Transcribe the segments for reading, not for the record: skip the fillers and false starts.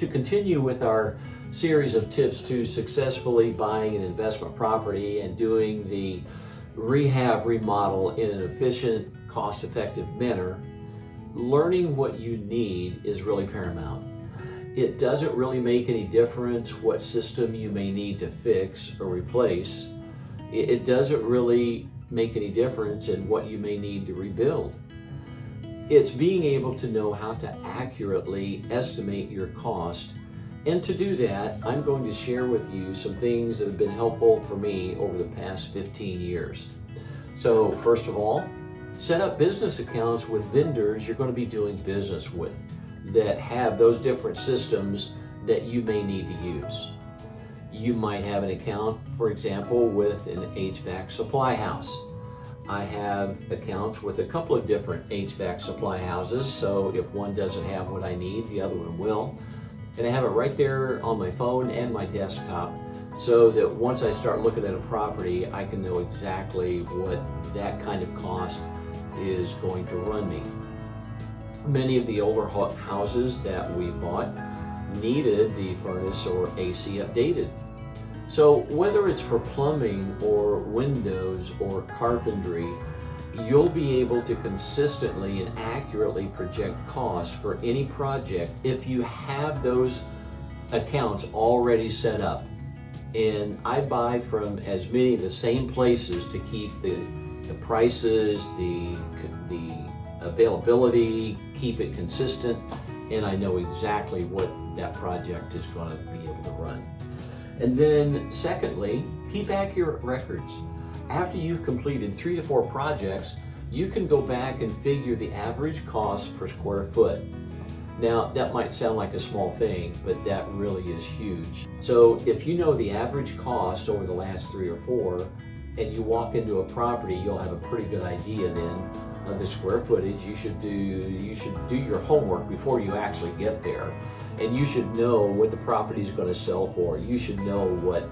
To continue with our series of tips to successfully buying an investment property and doing the rehab remodel in an efficient, cost-effective manner, learning what you need is really paramount. It doesn't really make any difference what system you may need to fix or replace. It doesn't really make any difference in what you may need to rebuild. It's being able to know how to accurately estimate your cost. And to do that, I'm going to share with you some things that have been helpful for me over the past 15 years. So first of all, set up business accounts with vendors you're going to be doing business with that have those different systems that you may need to use. You might have an account, for example, with an HVAC supply house. I have accounts with a couple of different HVAC supply houses, so if one doesn't have what I need, the other one will. And I have it right there on my phone and my desktop, so that once I start looking at a property, I can know exactly what that kind of cost is going to run me. Many of the older houses that we bought needed the furnace or AC updated. So whether it's for plumbing or windows or carpentry, you'll be able to consistently and accurately project costs for any project if you have those accounts already set up. And I buy from as many of the same places to keep the prices, the availability, keep it consistent, and I know exactly what that project is going to be able to run. And then secondly, keep accurate records. After you've completed 3 to 4 projects, you can go back and figure the average cost per square foot. Now, that might sound like a small thing, but that really is huge. So if you know the average cost over the last 3 or 4, and you walk into a property, you'll have a pretty good idea then of the square footage. You should do your homework before you actually get there. And you should know what the property is going to sell for. You should know what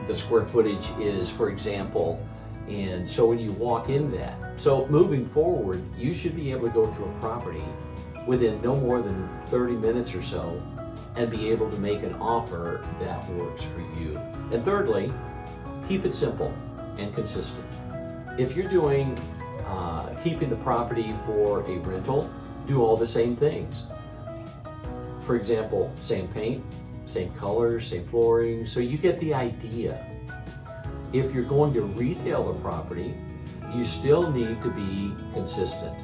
the square footage is, for example. And so when you walk in that, so moving forward, you should be able to go through a property within no more than 30 minutes or so and be able to make an offer that works for you. And thirdly, keep it simple and consistent. If you're doing keeping the property for a rental, do all the same things. For example, same paint, same colors, same flooring, so you get the idea. If you're going to retail the property, you still need to be consistent.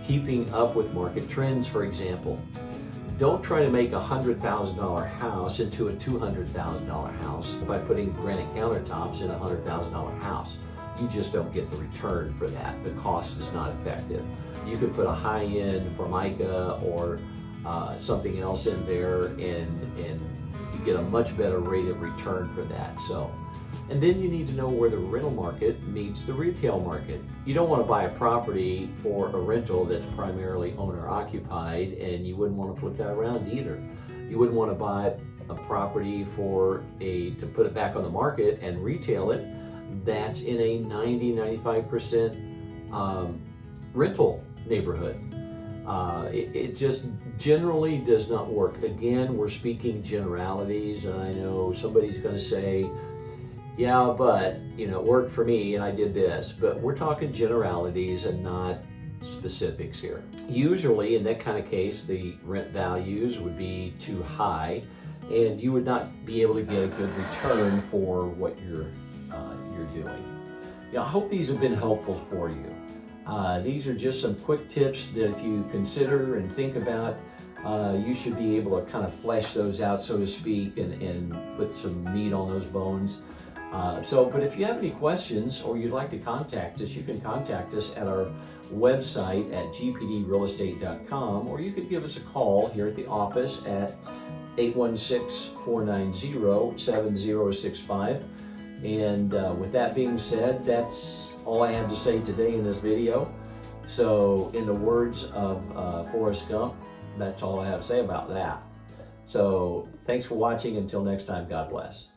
Keeping up with market trends, for example. Don't try to make a $100,000 house into a $200,000 house by putting granite countertops in a $100,000 house. You just don't get the return for that. The cost is not effective. You could put a high-end Formica or something else in there and you get a much better rate of return for that. And then you need to know where the rental market meets the retail market. You don't want to buy a property for a rental that's primarily owner occupied, and you wouldn't want to flip that around either. You wouldn't want to buy a property to put it back on the market and retail it that's in a 90-95% rental neighborhood. It just generally does not work. Again, we're speaking generalities, and I know somebody's going to say, yeah, but it worked for me and I did this, but we're talking generalities and not specifics here. Usually in that kind of case, the rent values would be too high and you would not be able to get a good return for what you're doing. I hope these have been helpful for you. These are just some quick tips that if you consider and think about, you should be able to kind of flesh those out, so to speak, and put some meat on those bones. But if you have any questions or you'd like to contact us, you can contact us at our website at gpdrealestate.com, or you could give us a call here at the office at 816-490-7065. And with that being said, that's all I have to say today in this video. So in the words of Forrest Gump, that's all I have to say about that. So thanks for watching. Until next time, God bless.